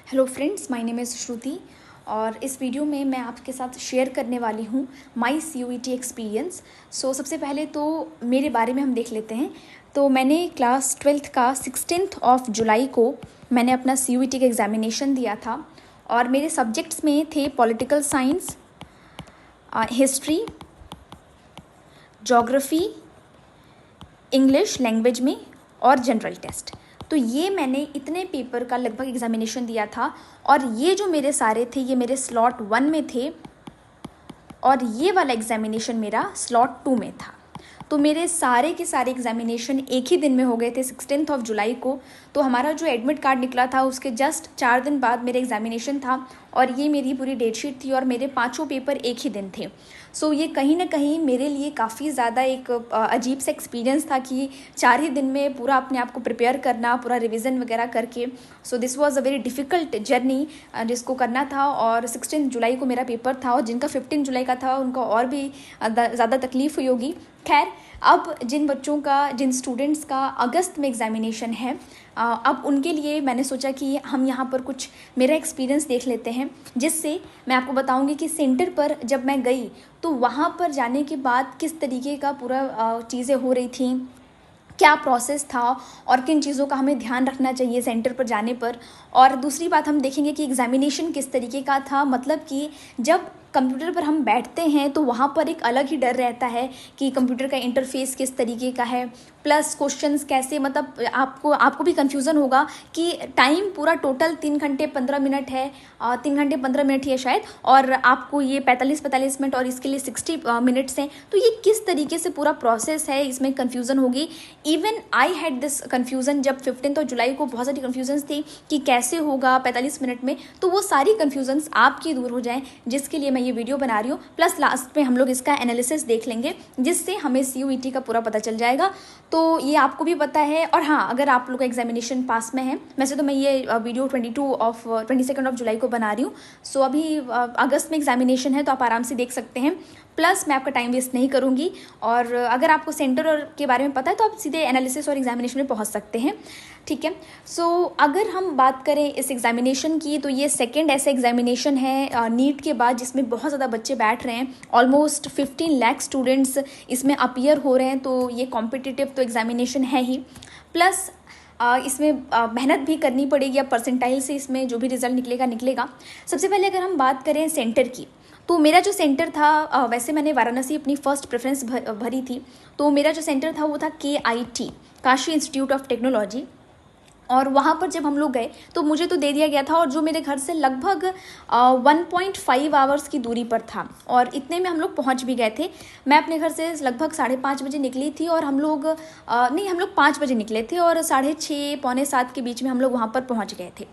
Hello friends, my name is Shruti और इस video में मैं आपके साथ शेयर करने वाली हूँ माई CUET एक्सपीरियंस। सबसे पहले तो मेरे बारे में हम देख लेते हैं। तो मैंने क्लास 12th का 16 जुलाई को मैंने अपना CUET का एग्ज़ामिनेशन दिया था और मेरे सब्जेक्ट्स में थे political science, history, geography, English language में और जनरल टेस्ट। तो ये मैंने इतने पेपर का लगभग एग्ज़ामिनेशन दिया था और ये जो मेरे सारे थे ये मेरे स्लॉट 1 में थे और ये वाला एग्ज़ामिनेशन मेरा स्लॉट 2 में था। तो मेरे सारे के सारे एग्ज़ामिनेशन एक ही दिन में हो गए थे 16 जुलाई को। तो हमारा जो एडमिट कार्ड निकला था उसके जस्ट 4 दिन बाद मेरा एग्ज़ामिनेशन था और ये मेरी पूरी डेटशीट थी और मेरे 5 पेपर एक ही दिन थे। ये कहीं ना कहीं मेरे लिए काफ़ी ज़्यादा एक अजीब सा एक्सपीरियंस था कि 4 ही दिन में पूरा अपने आप को प्रिपेयर करना, पूरा रिवीजन वगैरह करके। This was a very difficult journey जिसको करना था। और 16 जुलाई को मेरा पेपर था और जिनका 15 जुलाई का था उनका और भी ज़्यादा तकलीफ़ हुई होगी। खैर, अब जिन स्टूडेंट्स का अगस्त में एग्ज़ामिनेशन है, अब उनके लिए मैंने सोचा कि हम यहाँ पर कुछ मेरा एक्सपीरियंस देख लेते हैं, जिससे मैं आपको बताऊँगी कि सेंटर पर जब मैं गई तो वहाँ पर जाने के बाद किस तरीके का पूरा चीज़ें हो रही थी, क्या प्रोसेस था और किन चीज़ों का हमें ध्यान रखना चाहिए सेंटर पर जाने पर। और दूसरी बात हम देखेंगे कि एग्ज़ामिनेशन किस तरीके का था, मतलब कि जब कंप्यूटर पर हम बैठते हैं तो वहाँ पर एक अलग ही डर रहता है कि कंप्यूटर का इंटरफेस किस तरीके का है, प्लस क्वेश्चंस कैसे, मतलब आपको भी कन्फ्यूज़न होगा कि टाइम पूरा टोटल 3 घंटे 15 मिनट है, 3 घंटे 15 मिनट ही है शायद, और आपको ये 45 मिनट और इसके लिए 60 मिनट्स हैं। तो ये किस तरीके से पूरा प्रोसेस है, इसमें कन्फ्यूज़न होगी। Even I had this confusion जब 15 जुलाई को बहुत सारी कन्फ्यूजन्स थी कि कैसे होगा 45 मिनट में। तो वो सारी कन्फ्यूजन्स आपकी दूर हो जाएं, जिसके लिए मैं ये वीडियो बना रही हूँ। प्लस लास्ट में हम लोग इसका एनालिसिस देख लेंगे, जिससे हमें CUET का पूरा पता चल जाएगा। तो ये आपको भी पता है। और हाँ, अगर आप लोग का एग्जामिनेशन पास में है, वैसे तो मैं ये वीडियो 22 जुलाई को बना रही हूँ। अभी अगस्त में एग्जामिनेशन है तो आप आराम से देख सकते हैं। प्लस मैं आपका टाइम वेस्ट नहीं करूँगी और अगर आपको सेंटर और के बारे में पता है तो आप सीधे एनालिसिस और एग्जामिनेशन में पहुँच सकते हैं, ठीक है। अगर हम बात करें इस एग्ज़ामिनेशन की, तो ये सेकंड ऐसा एग्ज़ामिनेशन है नीट के बाद जिसमें बहुत ज़्यादा बच्चे बैठ रहे हैं। ऑलमोस्ट 15 लाख स्टूडेंट्स इसमें अपीयर हो रहे हैं। तो ये कॉम्पिटिटिव तो एग्ज़ामिनेशन है ही, प्लस इसमें मेहनत भी करनी पड़ेगी। अब परसेंटाइल से इसमें जो भी रिज़ल्ट निकलेगा। सबसे पहले अगर हम बात करें सेंटर की, तो मेरा जो सेंटर था, वैसे मैंने वाराणसी अपनी फ़र्स्ट प्रेफरेंस भरी थी। तो मेरा जो सेंटर था वो था KIT, Kashi institute of technology. और वहाँ पर जब हम लोग गए तो मुझे तो दे दिया गया था, और जो मेरे घर से लगभग 1.5 आवर्स की दूरी पर था और इतने में हम लोग पहुँच भी गए थे। मैं अपने घर से लगभग 5:30 बजे निकली थी और हम लोग 5 बजे निकले थे और 6:30 पौने 7 के बीच में हम लोग वहाँ पर पहुँच गए थे।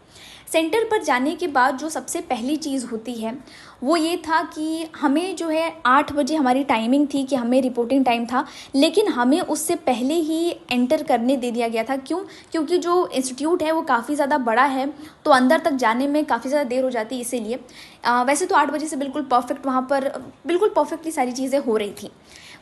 सेंटर पर जाने के बाद जो सबसे पहली चीज़ होती है वो ये था कि हमें जो है 8 बजे हमारी टाइमिंग थी कि हमें रिपोर्टिंग टाइम था, लेकिन हमें उससे पहले ही एंटर करने दे दिया गया था। क्यों? क्योंकि जो इंस्टीट्यूट है वो काफ़ी ज़्यादा बड़ा है, तो अंदर तक जाने में काफ़ी ज़्यादा देर हो जाती है, इसीलिए। वैसे तो 8 बजे से बिल्कुल परफेक्ट वहाँ पर बिल्कुल परफेक्टली सारी चीज़ें हो रही थी।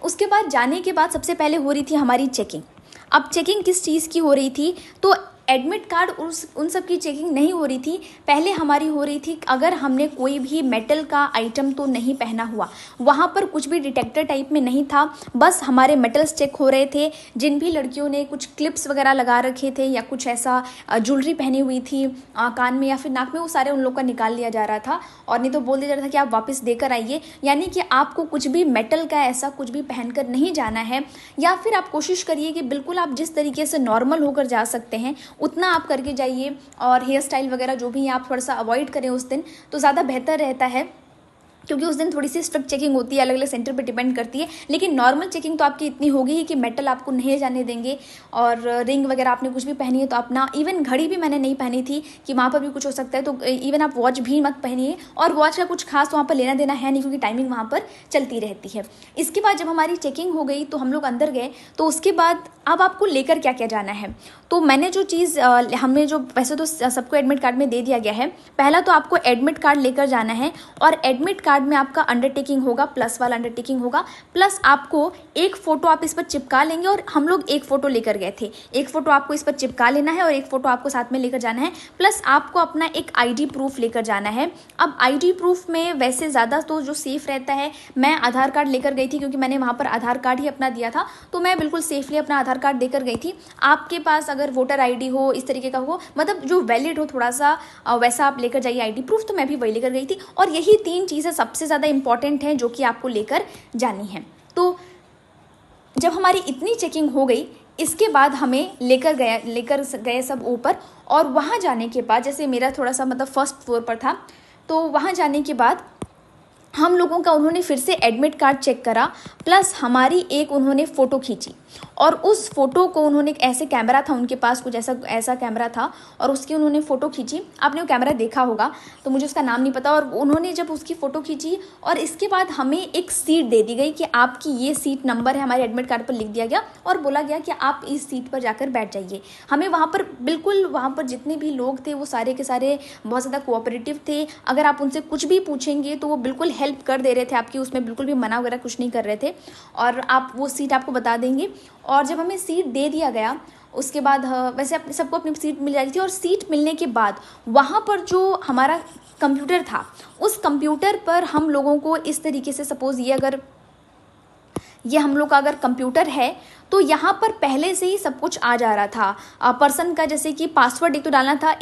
उसके बाद जाने के बाद सबसे पहले हो रही थी हमारी चेकिंग। अब चेकिंग किस चीज़ की हो रही थी? तो एडमिट कार्ड उन सब की चेकिंग नहीं हो रही थी। पहले हमारी हो रही थी अगर हमने कोई भी मेटल का आइटम तो नहीं पहना हुआ, वहाँ पर कुछ भी डिटेक्टर टाइप में नहीं था, बस हमारे मेटल्स चेक हो रहे थे। जिन भी लड़कियों ने कुछ क्लिप्स वगैरह लगा रखे थे या कुछ ऐसा ज्वेलरी पहनी हुई थी कान में या फिर नाक में, वो सारे उन लोग का निकाल लिया जा रहा था और नहीं तो बोल दिया जा रहा था कि आप वापस देकर आइए। यानी कि आपको कुछ भी मेटल का ऐसा कुछ भी पहनकर नहीं जाना है, या फिर आप कोशिश करिए कि बिल्कुल आप जिस तरीके से नॉर्मल होकर जा सकते हैं उतना आप करके जाइए। और हेयर स्टाइल वगैरह जो भी आप थोड़ा सा अवॉइड करें उस दिन, तो ज़्यादा बेहतर रहता है, क्योंकि उस दिन थोड़ी सी स्ट्रिक्ट चेकिंग होती है, अलग अलग सेंटर पे डिपेंड करती है। लेकिन नॉर्मल चेकिंग तो आपकी इतनी होगी ही कि मेटल आपको नहीं जाने देंगे। और रिंग वगैरह आपने कुछ भी पहनी है तो अपना, इवन घड़ी भी मैंने नहीं पहनी थी कि वहाँ पर भी कुछ हो सकता है, तो इवन आप वॉच भी मत पहनिए। और वॉच का कुछ खास वहाँ पर लेना देना है नहीं, क्योंकि टाइमिंग वहाँ पर चलती रहती है। इसके बाद जब हमारी चेकिंग हो गई तो हम लोग अंदर गए। तो उसके बाद अब आपको लेकर क्या क्या जाना है, तो मैंने जो चीज़ हमें जो, वैसे तो सबको एडमिट कार्ड में दे दिया गया है। पहला तो आपको एडमिट कार्ड लेकर जाना है, और एडमिट कार्ड में आपका अंडरटेकिंग होगा, प्लस वाला अंडरटेकिंग होगा, प्लस आपको एक फ़ोटो आप इस पर चिपका लेंगे। और हम लोग एक फ़ोटो लेकर गए थे, एक फ़ोटो आपको इस पर चिपका लेना है और एक फ़ोटो आपको साथ में लेकर जाना है, प्लस आपको अपना एक आईडी प्रूफ लेकर जाना है। अब आईडी प्रूफ में वैसे ज़्यादा तो जो सेफ़ रहता है, मैं आधार कार्ड लेकर गई थी क्योंकि मैंने वहाँ पर आधार कार्ड ही अपना दिया था, तो मैं बिल्कुल सेफली अपना आधार कार्ड देकर गई थी। आपके पास अगर वोटर आईडी हो, इस तरीके का हो, मतलब जो वैलिड हो थोड़ा सा, वैसा आप लेकर जाइए आईडी प्रूफ। तो मैं भी वही लेकर गई थी। और यही 3 चीज़ें सबसे ज़्यादा इंपॉर्टेंट हैं जो कि आपको लेकर जानी है। तो जब हमारी इतनी चेकिंग हो गई, इसके बाद हमें लेकर गए सब ऊपर। और वहाँ जाने के बाद, जैसे मेरा थोड़ा सा मतलब फर्स्ट फ्लोर पर था, तो वहाँ जाने के बाद हम लोगों का उन्होंने फिर से एडमिट कार्ड चेक करा, प्लस हमारी एक उन्होंने फ़ोटो खींची। और उस फ़ोटो को उन्होंने, ऐसे कैमरा था उनके पास, कुछ ऐसा कैमरा था, और उसकी उन्होंने फ़ोटो खींची। आपने वो कैमरा देखा होगा, तो मुझे उसका नाम नहीं पता। और उन्होंने जब उसकी फ़ोटो खींची, और इसके बाद हमें एक सीट दे दी गई कि आपकी ये सीट नंबर है, हमारे एडमिट कार्ड पर लिख दिया गया और बोला गया कि आप इस सीट पर जाकर बैठ जाइए। हमें वहाँ पर बिल्कुल, वहाँ पर जितने भी लोग थे वो सारे के सारे बहुत ज़्यादा कोऑपरेटिव थे। अगर आप उनसे कुछ भी पूछेंगे तो वो बिल्कुल हेल्प कर दे रहे थे आपकी, उसमें बिल्कुल भी मना वगैरह कुछ नहीं कर रहे थे, और आप वो सीट आपको बता देंगे। और जब हमें सीट दे दिया गया, उसके बाद वैसे अपने सबको अपनी सीट मिल जाती थी। और सीट मिलने के बाद वहाँ पर जो हमारा कंप्यूटर था, उस कंप्यूटर पर हम लोगों को इस तरीके से, सपोज़ ये हम लोग का अगर कंप्यूटर है, तो यहाँ पर पहले से ही सब कुछ आ जा रहा था। पर्सन का जैसे कि पासवर्ड एक तो डालना था,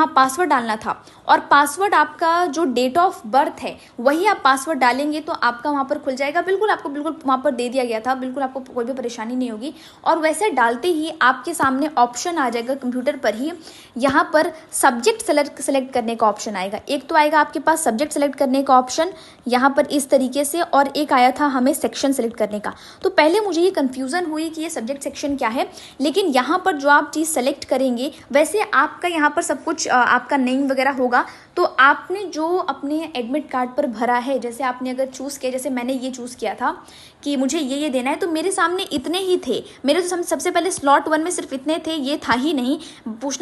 पासवर्ड डालना था। और पासवर्ड आपका जो डेट ऑफ बर्थ है वही आप पासवर्ड डालेंगे तो आपका वहाँ पर खुल जाएगा। बिल्कुल आपको बिल्कुल वहाँ पर दे दिया गया था, बिल्कुल आपको कोई भी परेशानी नहीं होगी। और वैसे डालते ही आपके सामने ऑप्शन आ जाएगा कंप्यूटर पर ही, यहाँ पर सब्जेक्ट सेलेक्ट करने का ऑप्शन आएगा। एक तो आएगा आपके पास सब्जेक्ट सेलेक्ट करने का ऑप्शन यहाँ पर इस तरीके से, और एक आया था हमें सेक्शन सेलेक्ट करने का। तो पहले मुझे ये कन्फ्यूज़न हुई कि ये सब्जेक्ट सेक्शन क्या है, लेकिन यहाँ पर जो आप चीज़ सेलेक्ट करेंगे, वैसे आपका यहाँ पर सब कुछ आपका नेम वगैरह होगा। तो आपने जो अपने एडमिट कार्ड पर भरा है, जैसे आपने अगर चूज़ किया, जैसे मैंने ये चूज़ किया था कि मुझे ये देना है, तो मेरे सामने इतने ही थे। मेरे तो सबसे पहले स्लॉट 1 में सिर्फ इतने थे, ये था ही नहीं। पूछ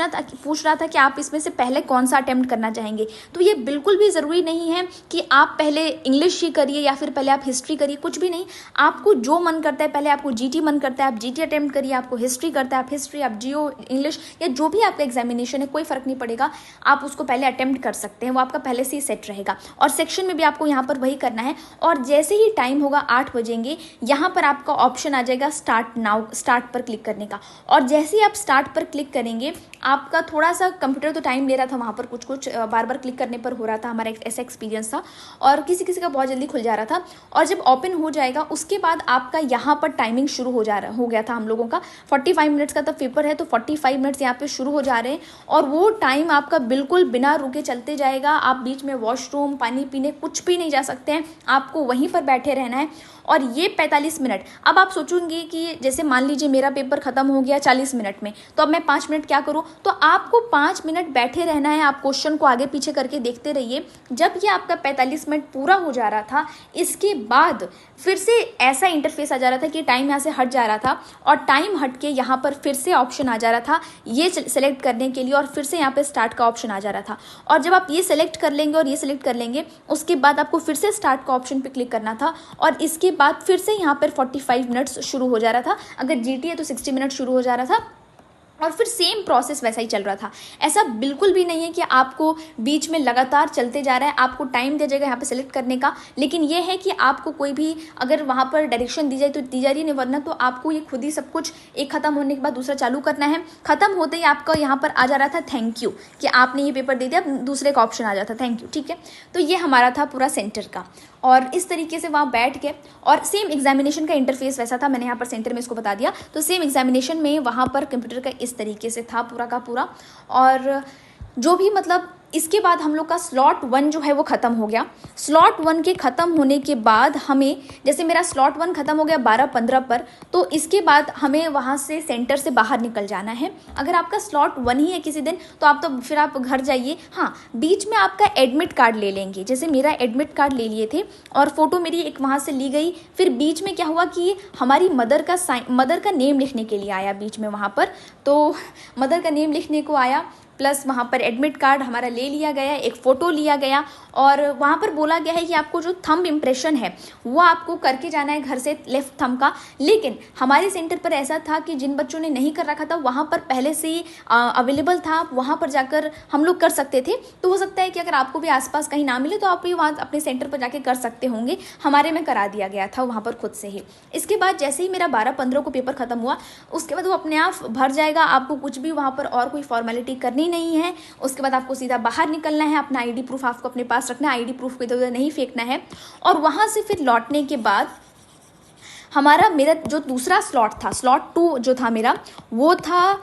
रहा था कि आप इसमें से पहले कौन सा अटेम्प्ट करना चाहेंगे। तो ये बिल्कुल भी ज़रूरी नहीं है कि आप पहले इंग्लिश ही करिए या फिर पहले आप हिस्ट्री करिए, कुछ भी नहीं। आपको जो मन करता है, पहले आपको जीटी मन करता है आप जीटी अटेम्प्ट करिए, आपको हिस्ट्री करता है आप हिस्ट्री, आप जियो, इंग्लिश, या जो भी आपका एग्जामिनेशन है, कोई फ़र्क नहीं पड़ेगा, आप उसको पहले अटेम्प्ट कर सकते हैं, वो आपका पहले से ही सेट रहेगा। और सेक्शन में भी आपको यहाँ पर वही करना है। और जैसे ही टाइम होगा 8 बजेंगे, यहाँ पर आपका ऑप्शन आ जाएगा स्टार्ट नाउ, स्टार्ट पर क्लिक करने का। और जैसे ही आप स्टार्ट पर क्लिक करेंगे, आपका थोड़ा सा कंप्यूटर तो टाइम ले रहा था, वहाँ पर कुछ बार बार क्लिक करने पर हो रहा था, हमारा एक ऐसा एक्सपीरियंस था, और किसी का बहुत जल्दी खुल जा रहा था। और जब ओपन हो जाएगा, उसके बाद आपका यहाँ पर टाइमिंग शुरू हो गया था हम लोगों का। 45 मिनट्स का तब पेपर है, तो 45 मिनट्स यहाँ पे शुरू हो जा रहे हैं। और वो टाइम आपका बिल्कुल बिना रुके चलते जाएगा। आप बीच में वॉशरूम, पानी पीने कुछ भी नहीं जा सकते हैं, आपको वहीं पर बैठे रहना है। और ये 45 मिनट, अब आप सोचेंगे कि जैसे मान लीजिए मेरा पेपर ख़त्म हो गया 40 मिनट में, तो अब मैं 5 मिनट क्या करूँ? तो आपको 5 मिनट बैठे रहना है, आप क्वेश्चन को आगे पीछे करके देखते रहिए। जब ये आपका 45 मिनट पूरा हो जा रहा था, इसके बाद फिर से ऐसा इंटरफेस आ जा रहा था कि टाइम यहाँ से हट जा रहा था, और टाइम हट के यहाँ पर फिर से ऑप्शन आ जा रहा था ये सेलेक्ट करने के लिए, और फिर से यहाँ पे स्टार्ट का ऑप्शन आ जा रहा था। और जब आप ये सेलेक्ट कर लेंगे और ये सेलेक्ट कर लेंगे, उसके बाद आपको फिर से स्टार्ट का ऑप्शन पे क्लिक करना था, और इसके बाद फिर से यहाँ पर 45 मिनट्स शुरू हो जा रहा था। अगर जीटी है तो 60 मिनट शुरू हो जा रहा था, और फिर सेम प्रोसेस वैसा ही चल रहा था। ऐसा बिल्कुल भी नहीं है कि आपको बीच में लगातार चलते जा रहा है, आपको टाइम दे जाएगा यहाँ पे सेलेक्ट करने का, लेकिन ये है कि आपको कोई भी अगर वहाँ पर डायरेक्शन दी जाए तो दी जा रही है, नहीं वरना तो आपको ये खुद ही सब कुछ एक खत्म होने के बाद दूसरा चालू करना है। खत्म होते ही आपका यहाँ पर आ जा रहा था थैंक यू, कि आपने ये पेपर दे दिया, दूसरे का ऑप्शन आ जाता थैंक यू, ठीक है। तो ये हमारा था पूरा सेंटर का, और इस तरीके से वहाँ बैठ के, और सेम एग्जामिनेशन का इंटरफेस वैसा था, मैंने यहाँ पर सेंटर में इसको बता दिया। तो सेम एग्जामिनेशन में वहाँ पर कंप्यूटर का इस तरीके से था पूरा का पूरा। और जो भी मतलब इसके बाद हम लोग का स्लॉट 1 जो है वो ख़त्म हो गया। स्लॉट 1 के ख़त्म होने के बाद हमें, जैसे मेरा स्लॉट 1 ख़त्म हो गया 12:15 पर, तो इसके बाद हमें वहाँ से सेंटर से बाहर निकल जाना है। अगर आपका स्लॉट 1 ही है किसी दिन, तो फिर आप घर जाइए। हाँ, बीच में आपका एडमिट कार्ड ले लेंगे, जैसे मेरा एडमिट कार्ड ले लिए थे और फ़ोटो मेरी एक वहाँ से ली गई। फिर बीच में क्या हुआ कि हमारी मदर का नेम लिखने के लिए आया बीच में वहाँ पर, तो मदर का नेम लिखने को आया। प्लस वहाँ पर एडमिट कार्ड हमारा ले लिया गया, एक फ़ोटो लिया गया और वहाँ पर बोला गया है कि आपको जो थंब इम्प्रेशन है वो आपको करके जाना है घर से लेफ्ट थंब का। लेकिन हमारे सेंटर पर ऐसा था कि जिन बच्चों ने नहीं कर रखा था वहाँ पर पहले से ही अवेलेबल था, वहाँ पर जाकर हम लोग कर सकते थे। तो हो सकता है कि अगर आपको भी आसपास कहीं ना मिले तो आप भी वहाँ अपने सेंटर पर जाके कर सकते होंगे। हमारे में करा दिया गया था वहाँ पर खुद से ही। इसके बाद जैसे ही मेरा 12-15 को पेपर ख़त्म हुआ उसके बाद वो अपने आप भर जाएगा, आपको कुछ भी वहाँ पर और कोई फॉर्मेलिटी करनी नहीं है। उसके बाद आपको सीधा बाहर निकलना है, अपना आईडी प्रूफ आपको अपने पास रखना है, आईडी प्रूफ को इधर उधर नहीं फेंकना है। और वहाँ से फिर लौटने के बाद मेरा जो दूसरा स्लॉट था, स्लॉट 2 जो था मेरा, वो था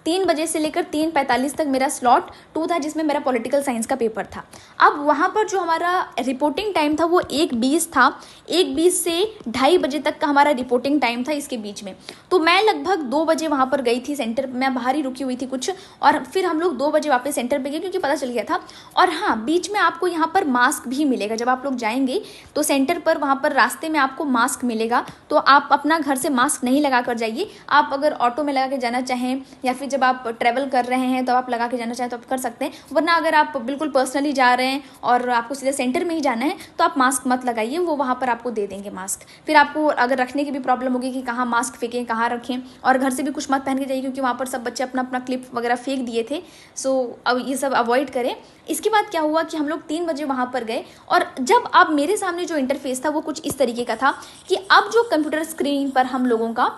3 बजे से लेकर 3:45 तक मेरा स्लॉट 2 था, जिसमें मेरा पॉलिटिकल साइंस का पेपर था। अब वहाँ पर जो हमारा रिपोर्टिंग टाइम था वो 1:20 था, 1:20 से 2:30 बजे तक का हमारा रिपोर्टिंग टाइम था इसके बीच में। तो मैं लगभग 2 बजे वहाँ पर गई थी सेंटर, मैं बाहर ही रुकी हुई थी कुछ, और फिर हम लोग 2 बजे वापस सेंटर पर गए क्योंकि पता चल गया था। और हाँ, बीच में आपको यहाँ पर मास्क भी मिलेगा, जब आप लोग जाएंगे तो सेंटर पर वहाँ पर रास्ते में आपको मास्क मिलेगा। तो आप अपना घर से मास्क नहीं लगा कर जाइए, आप अगर ऑटो में लगा के जाना चाहें या फिर जब आप ट्रैवल कर रहे हैं तो आप लगा के जाना चाहें तो आप कर सकते हैं, वरना अगर आप बिल्कुल पर्सनली जा रहे हैं और आपको सीधे सेंटर में ही जाना है तो आप मास्क मत लगाइए, वो वहाँ पर आपको दे देंगे मास्क। फिर आपको अगर रखने की भी प्रॉब्लम होगी कि कहाँ मास्क फेंकें, कहाँ रखें, और घर से भी कुछ मत पहन के जाइए क्योंकि वहाँ पर सब बच्चे अपना अपना क्लिप वगैरह फेंक दिए थे। सो अब ये सब अवॉइड करें। इसके बाद क्या हुआ कि हम लोग 3 बजे वहाँ पर गए और जब अब मेरे सामने जो इंटरफेस था वो कुछ इस तरीके का था कि अब जो कंप्यूटर स्क्रीन पर हम लोगों का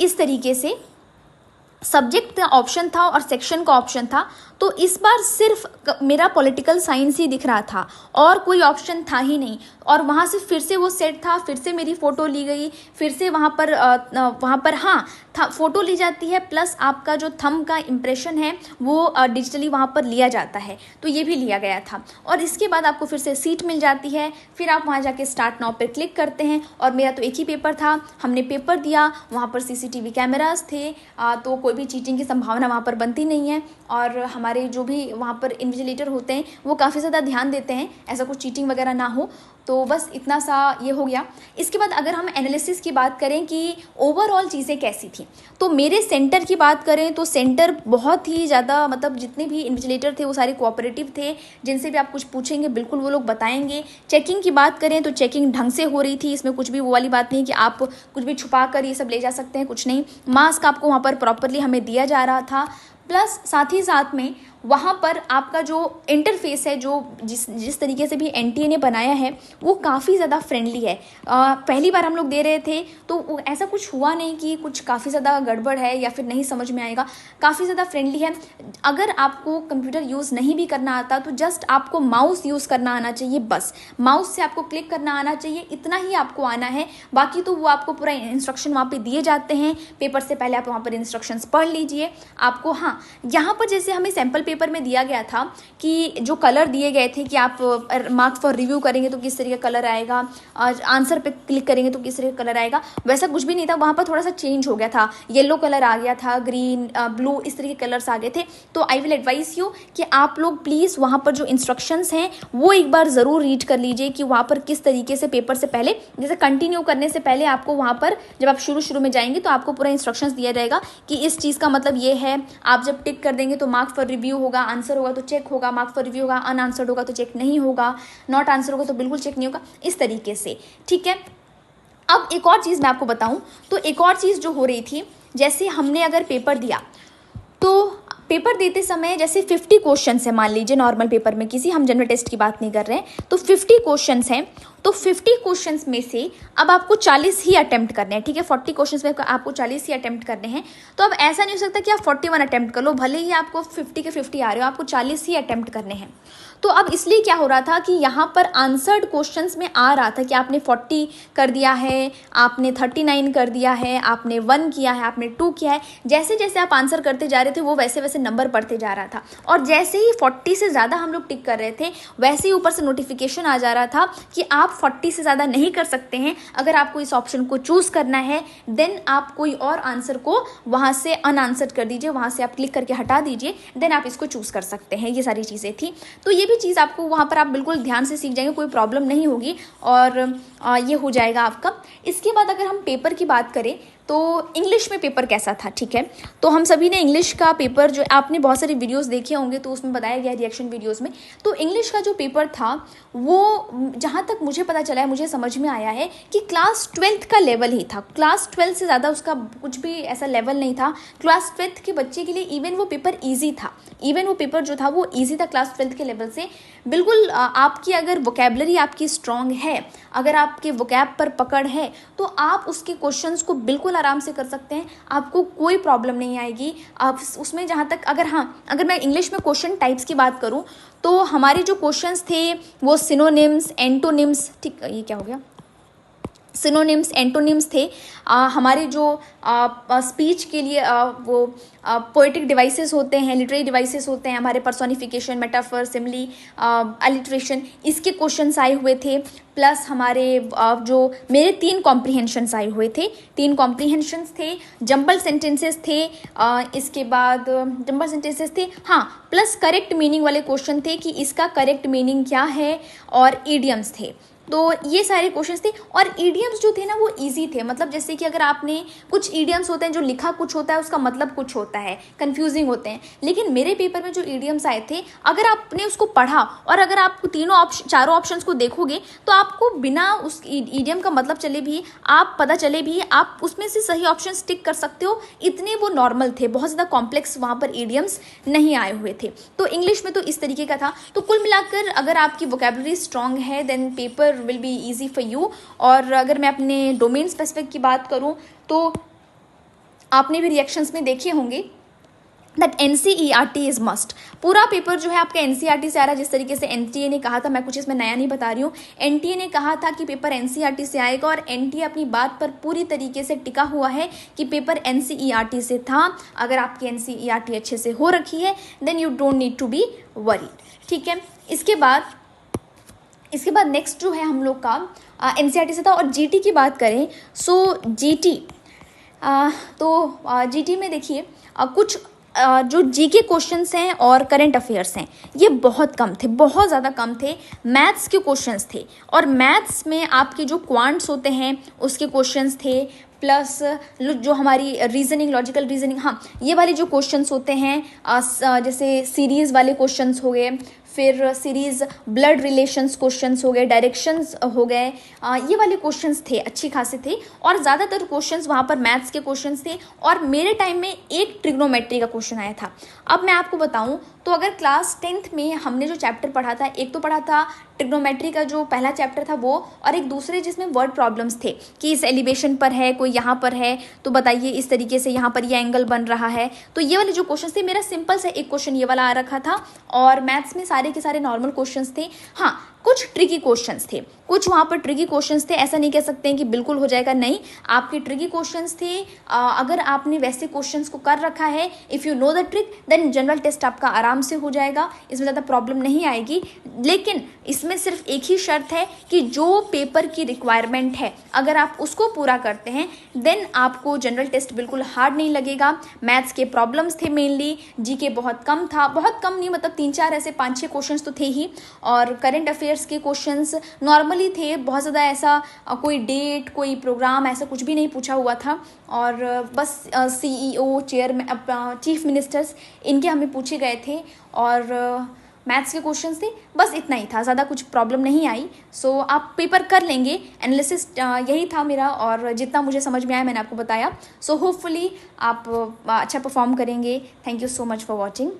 इस तरीके से सब्जेक्ट का ऑप्शन था और सेक्शन का ऑप्शन था। तो इस बार सिर्फ मेरा पॉलिटिकल साइंस ही दिख रहा था और कोई ऑप्शन था ही नहीं। और वहाँ से फिर से वो सेट था, फिर से मेरी फ़ोटो ली गई, फिर से वहाँ पर हाँ था, फ़ोटो ली जाती है, प्लस आपका जो थंब का इम्प्रेशन है वो डिजिटली वहाँ पर लिया जाता है, तो ये भी लिया गया था। और इसके बाद आपको फिर से सीट मिल जाती है, फिर आप वहाँ जाके स्टार्ट नाउ पर क्लिक करते हैं। और मेरा तो एक ही पेपर था, हमने पेपर दिया, वहाँ पर CCTV कैमरास थे, तो कोई भी चीटिंग की संभावना वहाँ पर बनती नहीं है। और हमारे जो भी वहाँ पर इन्विजिलेटर होते हैं वो काफ़ी ज़्यादा ध्यान देते हैं ऐसा कुछ चीटिंग वगैरह ना हो। तो बस इतना सा ये हो गया। इसके बाद अगर हम एनालिसिस की बात करें कि ओवरऑल चीज़ें कैसी थी, तो मेरे सेंटर की बात करें तो सेंटर बहुत ही ज़्यादा, मतलब जितने भी इन्विजिलेटर थे वो सारे कोऑपरेटिव थे, जिनसे भी आप कुछ पूछेंगे बिल्कुल वो लोग बताएंगे। चेकिंग की बात करें तो चेकिंग ढंग से हो रही थी, इसमें कुछ भी वो वाली बात नहीं कि आप कुछ भी छुपा कर ये सब ले जा सकते हैं, कुछ नहीं। मास्क आपको वहाँ पर प्रॉपरली हमें दिया जा रहा था, प्लस साथ ही साथ में वहाँ पर आपका जो इंटरफेस है, जो जिस तरीके से भी NTA ने बनाया है वो काफ़ी ज़्यादा फ्रेंडली है। पहली बार हम लोग दे रहे थे तो ऐसा कुछ हुआ नहीं कि कुछ काफ़ी ज़्यादा गड़बड़ है या फिर नहीं समझ में आएगा, काफ़ी ज़्यादा फ्रेंडली है। अगर आपको कंप्यूटर यूज़ नहीं भी करना आता तो जस्ट आपको माउस यूज़ करना आना चाहिए, बस माउस से आपको क्लिक करना आना चाहिए, इतना ही आपको आना है। बाकी तो वो आपको पूरा इंस्ट्रक्शन वहाँ पर दिए जाते हैं। पेपर से पहले आप वहाँ पर इंस्ट्रक्शंस पढ़ लीजिए। आपको हाँ, यहाँ पर जैसे हमें सैम्पल पेपर में दिया गया था कि जो कलर दिए गए थे कि आप मार्क फॉर रिव्यू करेंगे तो किस तरीके का कलर आएगा, आंसर पे क्लिक करेंगे तो किस तरीके का कलर आएगा, वैसा कुछ भी नहीं था। वहाँ पर थोड़ा सा चेंज हो गया था, येलो कलर आ गया था, ग्रीन, ब्लू, इस तरीके के कलर्स आ गए थे। तो आई विल एडवाइस यू कि आप लोग प्लीज़ वहाँ पर जो इंस्ट्रक्शंस हैं वो एक बार ज़रूर रीड कर लीजिए कि वहाँ पर किस तरीके से पेपर से पहले, जैसे कंटिन्यू करने से पहले आपको वहाँ पर जब आप शुरू में जाएंगे तो आपको पूरा इंस्ट्रक्शंस दिया जाएगा कि इस चीज़ का मतलब ये है। आप जब टिक कर देंगे तो मार्क फॉर रिव्यू होगा, आंसर होगा तो चेक होगा, मार्क फॉर रिव्यू होगा, अनआंसर्ड होगा तो चेक नहीं होगा, नॉट आंसर होगा तो बिल्कुल चेक नहीं होगा, इस तरीके से। ठीक है। अब एक और चीज़ मैं आपको बताऊं तो एक और चीज़ जो हो रही थी, जैसे हमने अगर पेपर दिया तो पेपर देते समय जैसे 50 क्वेश्चन है, मान लीजिए नॉर्मल पेपर में, किसी हम जनरल टेस्ट की बात नहीं कर रहे हैं, तो 50 क्वेश्चन हैं। तो 50 क्वेश्चंस में से अब आपको 40 ही अटेम्प्ट करने हैं। ठीक है, 40 क्वेश्चंस में आपको 40 ही अटेम्प्ट करने हैं। तो अब ऐसा नहीं हो सकता कि आप 41 अटेम्प्ट कर लो, भले ही आपको 50 के 50 आ रहे हो, आपको 40 ही अटेम्प्ट करने हैं। तो अब इसलिए क्या हो रहा था कि यहाँ पर आंसर्ड क्वेश्चंस में आ रहा था कि आपने 40 कर दिया है, आपने 39 कर दिया है, आपने 1 किया है, आपने 2 किया है। जैसे जैसे आप आंसर करते जा रहे थे वो वैसे वैसे नंबर बढ़ते जा रहा था। और जैसे ही 40 से ज़्यादा हम लोग टिक कर रहे थे वैसे ही ऊपर से नोटिफिकेशन आ जा रहा था कि आप 40 से ज़्यादा नहीं कर सकते हैं। अगर आपको इस ऑप्शन को चूज़ करना है देन आप कोई और आंसर को वहाँ से अनआंसर्ड कर दीजिए, वहाँ से आप क्लिक करके हटा दीजिए, देन आप इसको चूज़ कर सकते हैं। ये सारी चीज़ें थी। तो ये भी चीज़ आपको वहाँ पर आप बिल्कुल ध्यान से सीख जाएंगे, कोई प्रॉब्लम नहीं होगी और ये हो जाएगा आपका। इसके बाद अगर हम पेपर की बात करें तो इंग्लिश में पेपर कैसा था, ठीक है। तो हम सभी ने इंग्लिश का पेपर, जो आपने बहुत सारे वीडियोस देखे होंगे तो उसमें बताया गया रिएक्शन वीडियोस में, तो इंग्लिश का जो पेपर था वो जहाँ तक मुझे पता चला है, मुझे समझ में आया है कि क्लास 12th का लेवल ही था। क्लास 12 से ज़्यादा उसका कुछ भी ऐसा लेवल नहीं था। क्लास 12th के बच्चे के लिए इवन वो पेपर ईजी था, इवन वो पेपर जो था वो ईजी था क्लास 12th के लेवल से। बिल्कुल आपकी अगर वोकेबलरी आपकी स्ट्रॉन्ग है, अगर आपके वोकैब पर पकड़ है, तो आप उसके क्वेश्चंस को बिल्कुल आराम से कर सकते हैं, आपको कोई प्रॉब्लम नहीं आएगी। आप उसमें जहाँ तक अगर मैं इंग्लिश में क्वेश्चन टाइप्स की बात करूँ तो हमारे जो क्वेश्चंस थे वो सिनोनिम्स, एंटोनिम्स, ठीक, ये क्या हो गया, सिनोनिम्स, एंटोनिम्स थे। हमारे जो स्पीच के लिए वो पोएटिक डिवाइसेस होते हैं, लिटरेरी डिवाइसेस होते हैं, हमारे पर्सोनिफिकेशन, मेटाफर, सिमिली, अलिट्रेशन, इसके क्वेश्चंस आए हुए थे। प्लस हमारे जो मेरे 3 कॉम्प्रीहेंशंस आए हुए थे, 3 कॉम्प्रीहेंशंस थे, जंबल सेंटेंसेस थे, इसके बाद जंबल सेंटेंसेस थे, हाँ, प्लस करेक्ट मीनिंग वाले क्वेश्चन थे कि इसका करेक्ट मीनिंग क्या है, और ईडियम्स थे। तो ये सारे क्वेश्चंस थे, और ईडियम्स जो थे ना वो इजी थे। मतलब जैसे कि अगर आपने, कुछ ईडियम्स होते हैं जो लिखा कुछ होता है उसका मतलब कुछ होता है, कंफ्यूजिंग होते हैं, लेकिन मेरे पेपर में जो ईडियम्स आए थे, अगर आपने उसको पढ़ा और अगर आप चारों ऑप्शंस को देखोगे तो आपको बिना उस ईडियम का मतलब पता चले भी आप उसमें से सही ऑप्शन टिक कर सकते हो। इतने वो नॉर्मल थे, बहुत ज़्यादा कॉम्प्लेक्स वहाँ पर ईडियम्स नहीं आए हुए थे। तो इंग्लिश में तो इस तरीके का था। तो कुल मिलाकर अगर आपकी वोकेबलरी स्ट्रांग है then paper will be easy for you. और अगर मैं अपने डोमेन स्पेसिफिक की बात करूं तो आपने भी रिएक्शंस में देखे होंगे दैट NCERT इज़ मस्ट। पूरा पेपर जो है आपका NCERT से आ रहा है। जिस तरीके से NTA ने कहा था, मैं कुछ इसमें नया नहीं बता रही हूँ, NTA ने कहा था कि पेपर NCERT से आएगा, और NTA अपनी बात पर पूरी तरीके से टिका हुआ है कि पेपर NCERT से था। अगर आपकी NCERT अच्छे से हो रखी है then you don't need to be worried, ठीक है। इसके बाद नेक्स्ट जो है हम लोग का NCERT से था। और GT की बात करें सो GT, तो GT में देखिए कुछ जो GK क्वेश्चंस हैं और करंट अफेयर्स हैं ये बहुत कम थे, बहुत ज़्यादा कम थे। मैथ्स के क्वेश्चंस थे, और मैथ्स में आपके जो क्वांट्स होते हैं उसके क्वेश्चंस थे, प्लस जो हमारी रीजनिंग, लॉजिकल रीजनिंग, हाँ, ये वाले जो क्वेश्चंस होते हैं, जैसे सीरीज़ वाले क्वेश्चंस हो गए, फिर सीरीज़ ब्लड रिलेशंस क्वेश्चंस हो गए, डायरेक्शंस हो गए, ये वाले क्वेश्चंस थे, अच्छी खासे थे। और ज़्यादातर क्वेश्चंस वहाँ पर मैथ्स के क्वेश्चंस थे। और मेरे टाइम में एक ट्रिग्नोमेट्री का क्वेश्चन आया था। अब मैं आपको बताऊं तो अगर क्लास 10th में हमने जो चैप्टर पढ़ा था, एक तो पढ़ा था ट्रिग्नोमेट्री का जो पहला चैप्टर था वो, और एक दूसरे जिसमें वर्ड प्रॉब्लम्स थे कि इस एलिवेशन पर है, कोई यहाँ पर है तो बताइए इस तरीके से यहाँ पर ये एंगल बन रहा है। तो ये वाले जो क्वेश्चन थे, मेरा सिंपल से एक क्वेश्चन ये वाला आ रखा था, और मैथ्स में सारे के सारे नॉर्मल क्वेश्चंस थे। हाँ, कुछ ट्रिकी क्वेश्चंस थे, कुछ वहाँ पर ट्रिकी क्वेश्चंस थे। ऐसा नहीं कह सकते हैं कि बिल्कुल हो जाएगा, नहीं, आपके ट्रिकी क्वेश्चंस थे। अगर आपने वैसे क्वेश्चंस को कर रखा है, if you know the trick, then general test आपका आराम से हो जाएगा, इसमें ज़्यादा प्रॉब्लम नहीं आएगी। लेकिन इसमें सिर्फ एक ही शर्त है कि जो पेपर की रिक्वायरमेंट है अगर आप उसको पूरा करते हैं देन आपको जनरल टेस्ट बिल्कुल हार्ड नहीं लगेगा। मैथ्स के प्रॉब्लम्स थे मेनली, जीके बहुत कम था, बहुत कम नहीं, मतलब 3-4 ऐसे 5-6 क्वेश्चंस तो थे ही, और करंट अफेयर्स के क्वेश्चंस नॉर्मली थे, बहुत ज़्यादा ऐसा कोई डेट, कोई प्रोग्राम ऐसा कुछ भी नहीं पूछा हुआ था। और बस CEO, चेयरमैन, चीफ मिनिस्टर्स, इनके हमें पूछे गए थे, और मैथ्स के क्वेश्चंस थे, बस इतना ही था, ज़्यादा कुछ प्रॉब्लम नहीं आई। सो आप पेपर कर लेंगे। एनालिसिस यही था मेरा, और जितना मुझे समझ में आया मैंने आपको बताया। सो होपफुली आप अच्छा परफॉर्म करेंगे। Thank you so much for watching.